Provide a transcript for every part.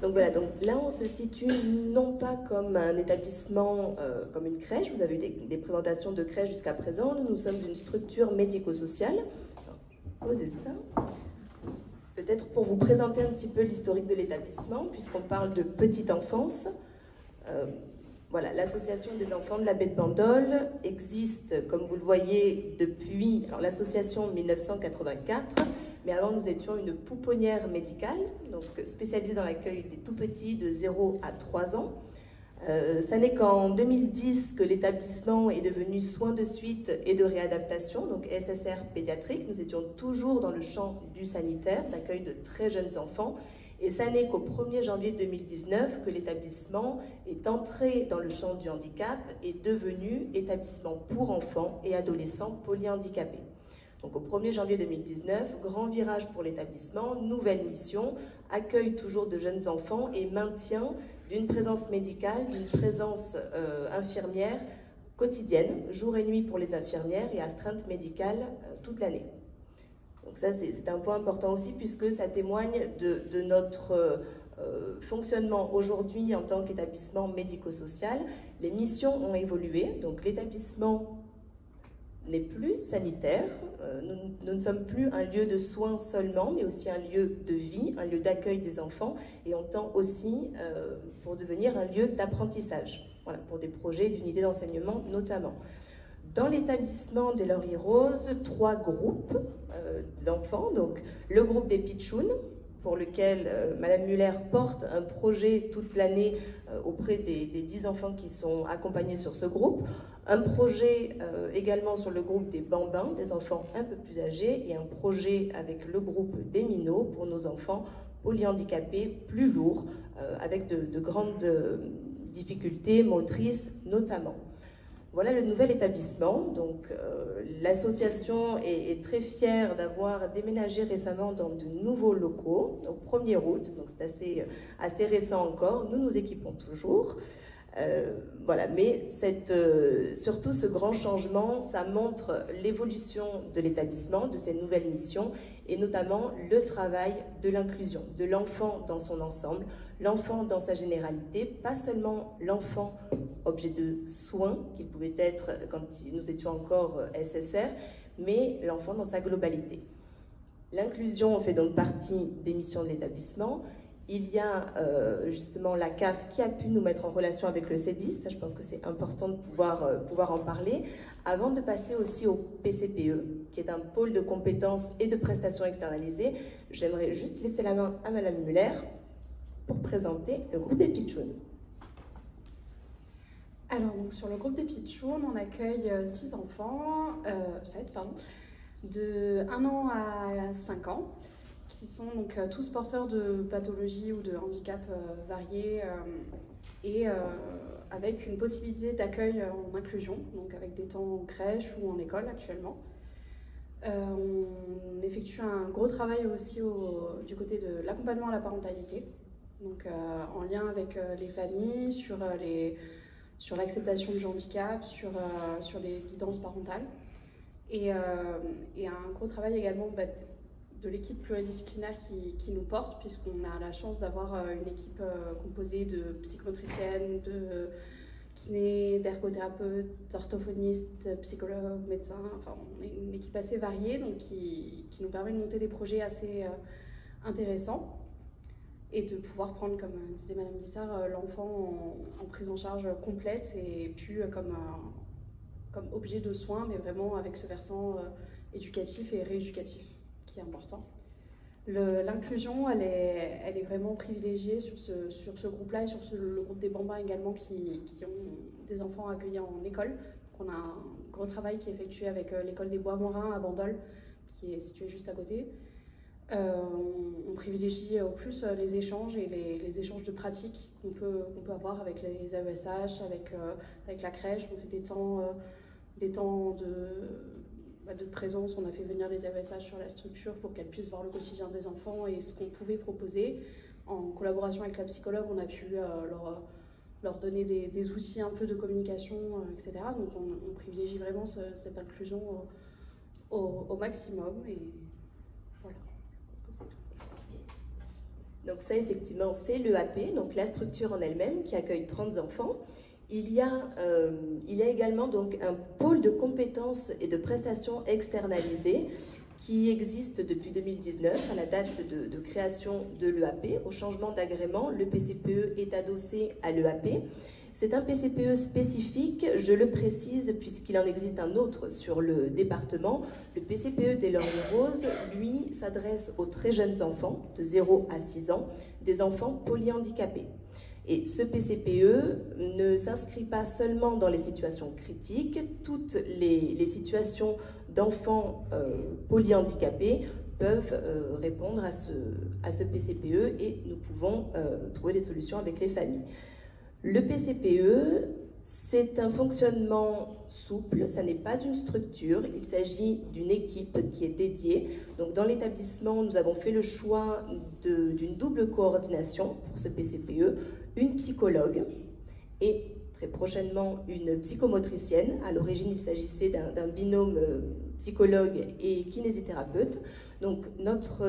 Donc voilà, donc là on se situe non pas comme un établissement, comme une crèche, vous avez eu des présentations de crèche jusqu'à présent, nous sommes une structure médico-sociale. Posez ça. Peut-être pour vous présenter un petit peu l'historique de l'établissement, puisqu'on parle de petite enfance. Voilà, l'association des enfants de la baie de Bandol existe, comme vous le voyez, depuis l'association 1984, mais avant nous étions une pouponnière médicale, donc spécialisée dans l'accueil des tout-petits de 0 à 3 ans. Ça n'est qu'en 2010 que l'établissement est devenu soins de suite et de réadaptation, donc SSR pédiatrique. Nous étions toujours dans le champ du sanitaire, d'accueil de très jeunes enfants. Et ça n'est qu'au 1er janvier 2019 que l'établissement est entré dans le champ du handicap et devenu établissement pour enfants et adolescents polyhandicapés. Donc au 1er janvier 2019, grand virage pour l'établissement, nouvelle mission, accueil toujours de jeunes enfants et maintien d'une présence médicale, d'une présence infirmière quotidienne, jour et nuit pour les infirmières et astreinte médicale toute l'année. Donc ça, c'est un point important aussi, puisque ça témoigne de notre fonctionnement aujourd'hui en tant qu'établissement médico-social. Les missions ont évolué, donc l'établissement n'est plus sanitaire, nous ne sommes plus un lieu de soins seulement, mais aussi un lieu de vie, un lieu d'accueil des enfants, et on tend aussi pour devenir un lieu d'apprentissage, voilà, pour des projets d'unités d'enseignement notamment. Dans l'établissement des Lauriers Roses, 3 groupes d'enfants, donc le groupe des Pitchouns, pour lequel Madame Muller porte un projet toute l'année auprès des 10 enfants qui sont accompagnés sur ce groupe, un projet également sur le groupe des Bambins, des enfants un peu plus âgés, et un projet avec le groupe des Minots pour nos enfants polyhandicapés plus lourds, avec de grandes difficultés motrices notamment. Voilà le nouvel établissement. Donc l'association est très fière d'avoir déménagé récemment dans de nouveaux locaux, au 1er août, donc c'est assez récent encore. Nous nous équipons toujours. Voilà, mais surtout ce grand changement, ça montre l'évolution de l'établissement, de ses nouvelles missions, et notamment le travail de l'inclusion, de l'enfant dans son ensemble, l'enfant dans sa généralité, pas seulement l'enfant objet de soins, qu'il pouvait être quand nous étions encore SSR, mais l'enfant dans sa globalité. L'inclusion fait donc partie des missions de l'établissement. Il y a justement la CAF qui a pu nous mettre en relation avec le CEDIS, ça je pense que c'est important de pouvoir en parler, avant de passer aussi au PCPE, qui est un pôle de compétences et de prestations externalisées. J'aimerais juste laisser la main à Madame Muller pour présenter le groupe des Pitchouns. Alors, donc, sur le groupe des Pitchouns, on accueille 6 enfants, de 1 an à 5 ans, qui sont donc tous porteurs de pathologies ou de handicaps variés et avec une possibilité d'accueil en inclusion, donc avec des temps en crèche ou en école actuellement. On effectue un gros travail aussi du côté de l'accompagnement à la parentalité, donc en lien avec les familles sur l'acceptation du handicap, sur les guidances parentales. Et un gros travail également de l'équipe pluridisciplinaire qui nous porte, puisqu'on a la chance d'avoir une équipe composée de psychomotriciennes, de kinés, d'ergothérapeutes, d'orthophonistes, psychologues, médecins. Enfin, on est une équipe assez variée, donc qui nous permet de monter des projets assez intéressants et de pouvoir prendre, comme disait Madame Dissart, l'enfant en prise en charge complète et plus comme objet de soins, mais vraiment avec ce versant éducatif et rééducatif qui est important. L'inclusion, elle est vraiment privilégiée sur ce groupe-là et sur le groupe des Bambins également qui ont des enfants accueillis en école. Donc on a un gros travail qui est effectué avec l'école des Bois-Morins à Bandol, qui est située juste à côté. On privilégie au plus les échanges et les échanges de pratiques qu'on peut avoir avec les AESH, avec la crèche. On fait des temps de présence. On a fait venir les AESH sur la structure pour qu'elles puissent voir le quotidien des enfants et ce qu'on pouvait proposer. En collaboration avec la psychologue, on a pu leur donner des outils un peu de communication, etc. Donc on privilégie vraiment cette inclusion au maximum. Et voilà. Donc ça, effectivement, c'est l'EAP, donc la structure en elle-même qui accueille 30 enfants. Il y a également donc un pôle de compétences et de prestations externalisées qui existe depuis 2019, à la date de création de l'EAP. Au changement d'agrément, le PCPE est adossé à l'EAP. C'est un PCPE spécifique, je le précise, puisqu'il en existe un autre sur le département. Le PCPE des Lauriers-Roses, lui, s'adresse aux très jeunes enfants, de 0 à 6 ans, des enfants polyhandicapés. Et ce PCPE ne s'inscrit pas seulement dans les situations critiques, toutes les situations d'enfants polyhandicapés peuvent répondre à ce PCPE et nous pouvons trouver des solutions avec les familles. Le PCPE, c'est un fonctionnement souple, ça n'est pas une structure, il s'agit d'une équipe qui est dédiée. Donc dans l'établissement, nous avons fait le choix d'une double coordination pour ce PCPE, une psychologue et très prochainement une psychomotricienne. À l'origine, il s'agissait d'un binôme psychologue et kinésithérapeute. Donc notre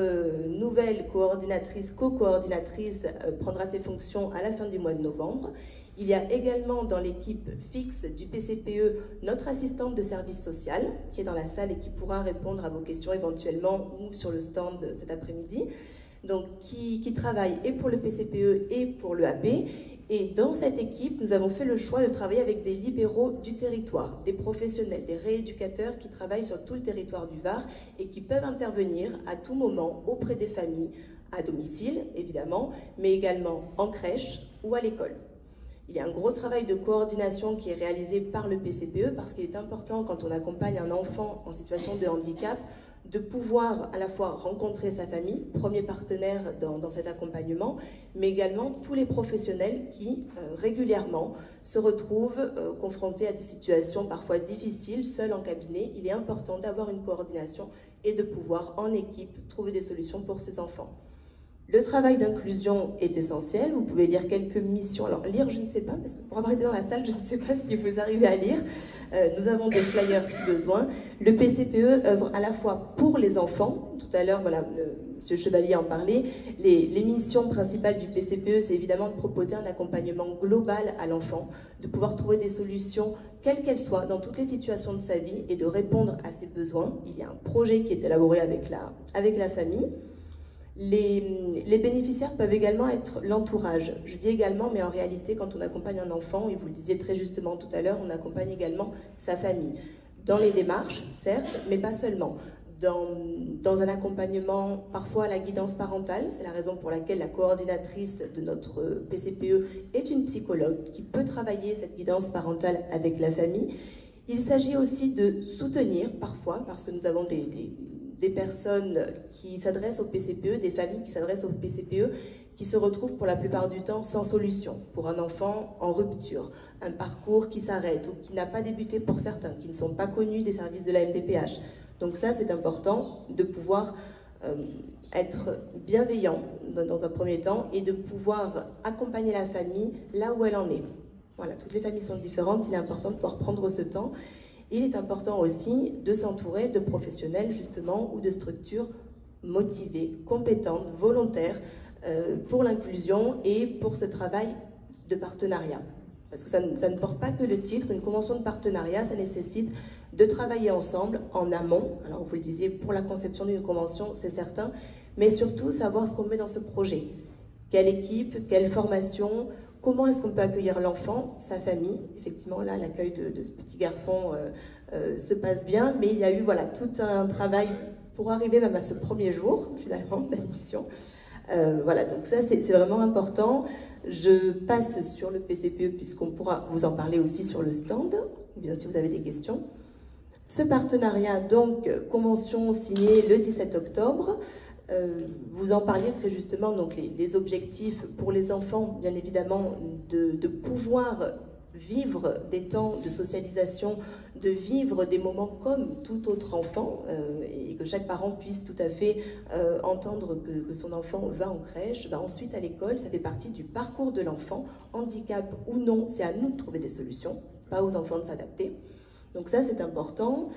nouvelle coordinatrice, co-coordinatrice, prendra ses fonctions à la fin du mois de novembre. Il y a également dans l'équipe fixe du PCPE notre assistante de service social qui est dans la salle et qui pourra répondre à vos questions éventuellement ou sur le stand cet après-midi. Donc qui travaille et pour le PCPE et pour l'EAP. Et dans cette équipe, nous avons fait le choix de travailler avec des libéraux du territoire, des professionnels, des rééducateurs qui travaillent sur tout le territoire du Var et qui peuvent intervenir à tout moment auprès des familles, à domicile évidemment, mais également en crèche ou à l'école. Il y a un gros travail de coordination qui est réalisé par le PCPE parce qu'il est important quand on accompagne un enfant en situation de handicap de pouvoir à la fois rencontrer sa famille, premier partenaire dans cet accompagnement, mais également tous les professionnels qui régulièrement se retrouvent confrontés à des situations parfois difficiles, seuls en cabinet. Il est important d'avoir une coordination et de pouvoir en équipe trouver des solutions pour ces enfants. Le travail d'inclusion est essentiel, vous pouvez lire quelques missions. Alors lire, je ne sais pas, parce que pour avoir été dans la salle, je ne sais pas si vous arrivez à lire. Nous avons des flyers si besoin. Le PCPE œuvre à la fois pour les enfants. Tout à l'heure, voilà, M. Chevalier en parlait. Les missions principales du PCPE, c'est évidemment de proposer un accompagnement global à l'enfant, de pouvoir trouver des solutions, quelles qu'elles soient, dans toutes les situations de sa vie et de répondre à ses besoins. Il y a un projet qui est élaboré avec la famille. Les bénéficiaires peuvent également être l'entourage. Je dis également, mais en réalité, quand on accompagne un enfant, et vous le disiez très justement tout à l'heure, on accompagne également sa famille. Dans les démarches, certes, mais pas seulement. Dans un accompagnement, parfois à la guidance parentale, c'est la raison pour laquelle la coordinatrice de notre PCPE est une psychologue qui peut travailler cette guidance parentale avec la famille. Il s'agit aussi de soutenir parfois, parce que nous avons des personnes qui s'adressent au PCPE, des familles qui s'adressent au PCPE, qui se retrouvent pour la plupart du temps sans solution, pour un enfant en rupture, un parcours qui s'arrête ou qui n'a pas débuté pour certains, qui ne sont pas connus des services de la MDPH. Donc ça, c'est important de pouvoir être bienveillant dans un premier temps et de pouvoir accompagner la famille là où elle en est. Voilà, toutes les familles sont différentes, il est important de pouvoir prendre ce temps. Il est important aussi de s'entourer de professionnels justement ou de structures motivées, compétentes, volontaires pour l'inclusion et pour ce travail de partenariat. Parce que ça ne porte pas que le titre, une convention de partenariat, ça nécessite de travailler ensemble en amont. Alors vous le disiez, pour la conception d'une convention, c'est certain, mais surtout savoir ce qu'on met dans ce projet. Quelle équipe, quelle formation, comment est-ce qu'on peut accueillir l'enfant, sa famille. Effectivement, là, l'accueil de ce petit garçon se passe bien, mais il y a eu voilà, tout un travail pour arriver même à ce premier jour, finalement, d'admission. Voilà, donc ça, c'est vraiment important. Je passe sur le PCPE, puisqu'on pourra vous en parler aussi sur le stand, ou bien si vous avez des questions. Ce partenariat, donc, convention signée le 17 octobre, vous en parliez très justement, donc les objectifs pour les enfants, bien évidemment, de pouvoir vivre des temps de socialisation, de vivre des moments comme tout autre enfant, et que chaque parent puisse tout à fait entendre que son enfant va en crèche, va ensuite à l'école, ça fait partie du parcours de l'enfant, handicap ou non, c'est à nous de trouver des solutions, pas aux enfants de s'adapter. Donc ça c'est important.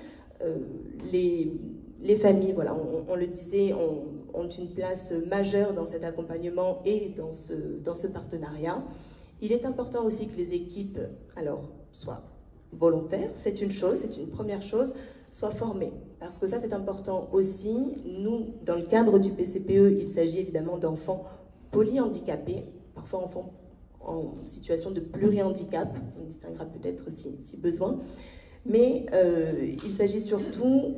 les familles, voilà, on le disait, ont une place majeure dans cet accompagnement et dans ce partenariat. Il est important aussi que les équipes, alors, soient volontaires, c'est une chose, c'est une première chose, soient formées. Parce que ça, c'est important aussi. Nous, dans le cadre du PCPE, il s'agit évidemment d'enfants polyhandicapés, parfois enfants en situation de plurihandicap, on distinguera peut-être si besoin. Mais il s'agit surtout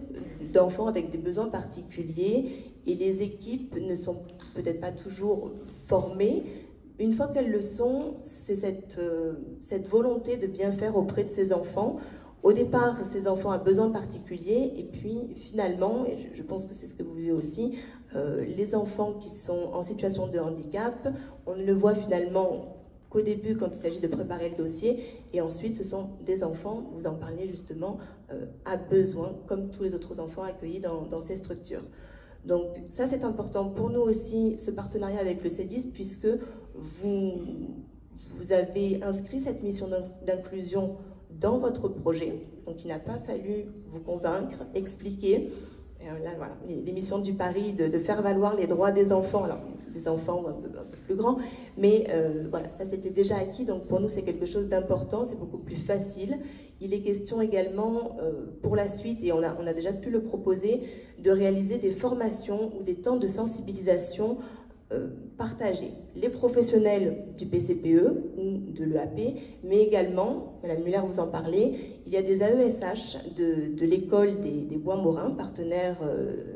d'enfants avec des besoins particuliers et les équipes ne sont peut-être pas toujours formées. Une fois qu'elles le sont, c'est cette volonté de bien faire auprès de ces enfants. Au départ, ces enfants ont besoin particuliers et puis finalement, et je pense que c'est ce que vous vivez aussi, les enfants qui sont en situation de handicap, on ne le voit finalement qu'au début quand il s'agit de préparer le dossier, et ensuite ce sont des enfants, vous en parliez justement, à besoin, comme tous les autres enfants accueillis dans ces structures. Donc ça c'est important pour nous aussi, ce partenariat avec le CEDIS, puisque vous avez inscrit cette mission d'inclusion dans votre projet, donc il n'a pas fallu vous convaincre, expliquer. Là, voilà, les missions du Paris de faire valoir les droits des enfants, alors des enfants un peu plus grands, mais voilà, ça c'était déjà acquis, donc pour nous c'est quelque chose d'important, c'est beaucoup plus facile. Il est question également pour la suite, et on a déjà pu le proposer, de réaliser des formations ou des temps de sensibilisation partagés. Les professionnels du PCPE ou de l'EAP, mais également, Madame Muller vous en parlait, il y a des AESH de l'école des Bois-Morins, partenaires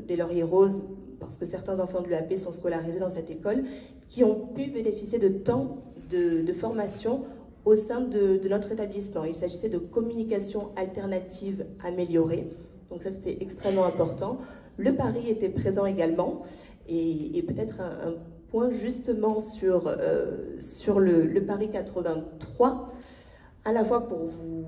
des Lauriers Roses, parce que certains enfants de l'EAP sont scolarisés dans cette école, qui ont pu bénéficier de temps de formation au sein de notre établissement. Il s'agissait de communication alternative améliorée, donc ça c'était extrêmement important. Le Paris était présent également, et peut-être un point justement sur le Paris 83, à la fois pour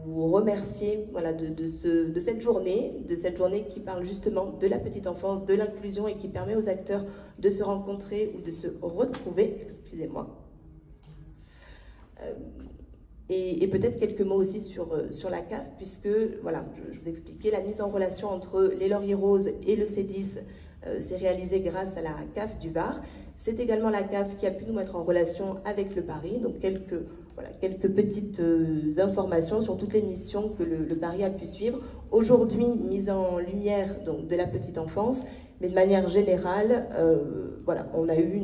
vous remercier voilà, de cette journée qui parle justement de la petite enfance, de l'inclusion, et qui permet aux acteurs de se rencontrer ou de se retrouver, excusez-moi. Et peut-être quelques mots aussi sur la CAF, puisque, voilà, je vous expliquais, la mise en relation entre les Lauriers Roses et le CEDIS s'est réalisée grâce à la CAF du Var. C'est également la CAF qui a pu nous mettre en relation avec le Paris, donc quelques petites informations sur toutes les missions que le Paris a pu suivre. Aujourd'hui, mise en lumière donc, de la petite enfance, mais de manière générale, voilà, on a eu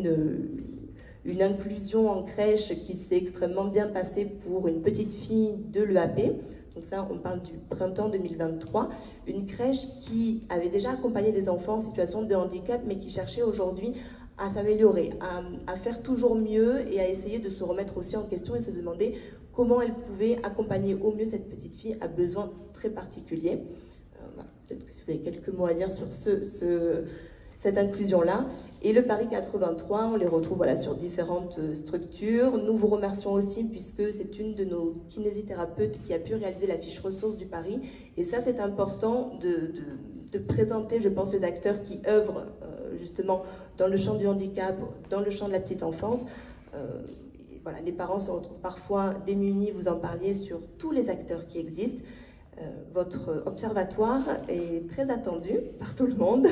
une inclusion en crèche qui s'est extrêmement bien passée pour une petite fille de l'EAP. Donc ça, on parle du printemps 2023. Une crèche qui avait déjà accompagné des enfants en situation de handicap, mais qui cherchait aujourd'hui à s'améliorer, à faire toujours mieux et à essayer de se remettre aussi en question et se demander comment elle pouvait accompagner au mieux cette petite fille à besoins très particuliers. Voilà. Peut-être que si vous avez quelques mots à dire sur cette inclusion-là. Et le Paris 83, on les retrouve voilà, sur différentes structures. Nous vous remercions aussi puisque c'est une de nos kinésithérapeutes qui a pu réaliser la fiche ressources du Paris. Et ça, c'est important de présenter, je pense, les acteurs qui œuvrent justement dans le champ du handicap, dans le champ de la petite enfance. Voilà, les parents se retrouvent parfois démunis, vous en parliez, sur tous les acteurs qui existent. Votre observatoire est très attendu par tout le monde.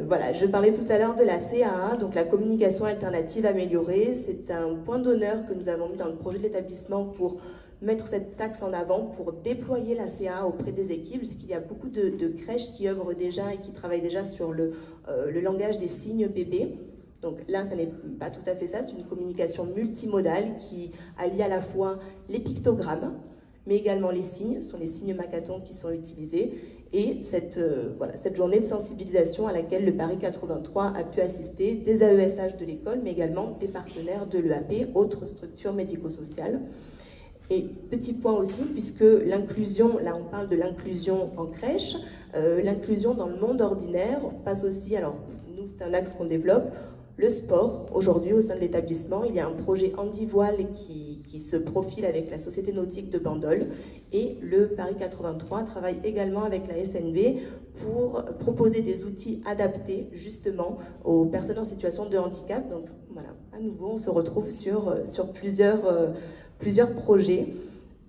Voilà, je parlais tout à l'heure de la CAA, donc la communication alternative améliorée. C'est un point d'honneur que nous avons mis dans le projet de l'établissement pour mettre cette axe en avant, pour déployer la CAA auprès des équipes. C'est qu'il y a beaucoup de crèches qui œuvrent déjà et qui travaillent déjà sur le langage des signes bébés. Donc là, ça n'est pas tout à fait ça, c'est une communication multimodale qui allie à la fois les pictogrammes, mais également les signes, ce sont les signes Makaton qui sont utilisés, et cette journée de sensibilisation à laquelle le Paris 83 a pu assister, des AESH de l'école, mais également des partenaires de l'EAP, autres structures médico-sociales. Et petit point aussi, puisque l'inclusion, là on parle de l'inclusion en crèche, l'inclusion dans le monde ordinaire passe aussi, alors nous c'est un axe qu'on développe, le sport. Aujourd'hui, au sein de l'établissement, il y a un projet handivoile qui se profile avec la Société nautique de Bandol, et le Paris 83 travaille également avec la SNV pour proposer des outils adaptés justement aux personnes en situation de handicap. Donc voilà, à nouveau, on se retrouve sur plusieurs projets.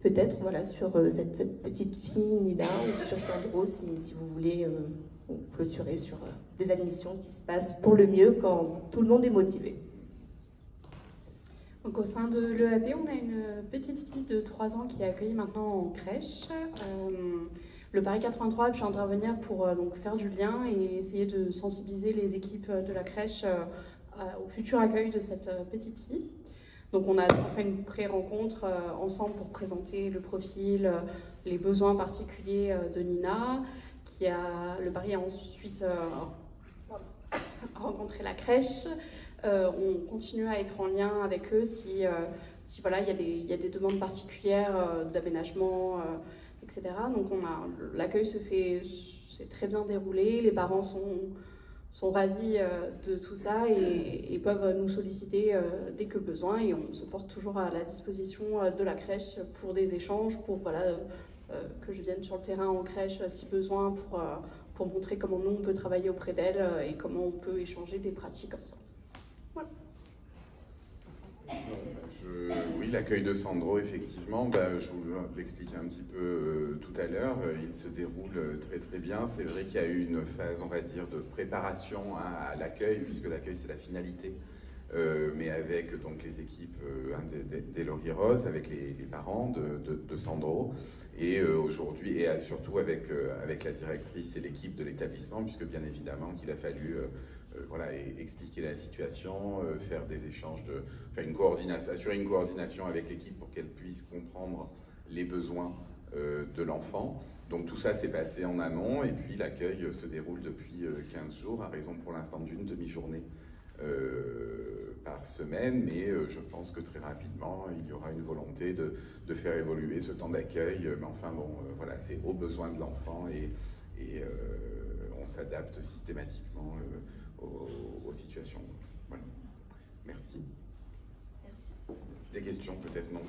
Peut-être voilà, sur cette petite fille Nida, ou sur Sandro, si vous voulez clôturer sur des admissions qui se passent pour le mieux quand tout le monde est motivé. Donc, au sein de l'EAP, on a une petite fille de 3 ans qui est accueillie maintenant en crèche. Le Paris 83 a pu intervenir pour donc faire du lien et essayer de sensibiliser les équipes de la crèche au futur accueil de cette petite fille. Donc on a fait une pré-rencontre ensemble pour présenter le profil, les besoins particuliers de Nina. Le Paris a ensuite rencontré la crèche. On continue à être en lien avec eux si voilà, il y a des demandes particulières d'aménagement, etc. Donc l'accueil s'est très bien déroulé, les parents sont ravis de tout ça et peuvent nous solliciter dès que besoin, et on se porte toujours à la disposition de la crèche pour des échanges, pour voilà, que je vienne sur le terrain en crèche si besoin, pour montrer comment nous on peut travailler auprès d'elle et comment on peut échanger des pratiques comme ça. Voilà. Oui, l'accueil de Sandro, effectivement, je vous l'expliquais un petit peu tout à l'heure, il se déroule très très bien. C'est vrai qu'il y a eu une phase, on va dire, de préparation à l'accueil, puisque l'accueil c'est la finalité, mais avec donc les équipes des Lauriers Roses, avec les parents de Sandro, et aujourd'hui, et surtout avec la directrice et l'équipe de l'établissement, puisque bien évidemment qu'il a fallu voilà, expliquer la situation, faire des échanges, assurer une coordination avec l'équipe pour qu'elle puisse comprendre les besoins de l'enfant. Donc tout ça s'est passé en amont, et puis l'accueil se déroule depuis 15 jours, à raison pour l'instant d'une demi-journée par semaine, mais je pense que très rapidement il y aura une volonté de faire évoluer ce temps d'accueil, mais enfin bon, voilà, c'est aux besoins de l'enfant, et on s'adapte systématiquement aux situations. Voilà. Merci. Merci. Des questions peut-être? Non.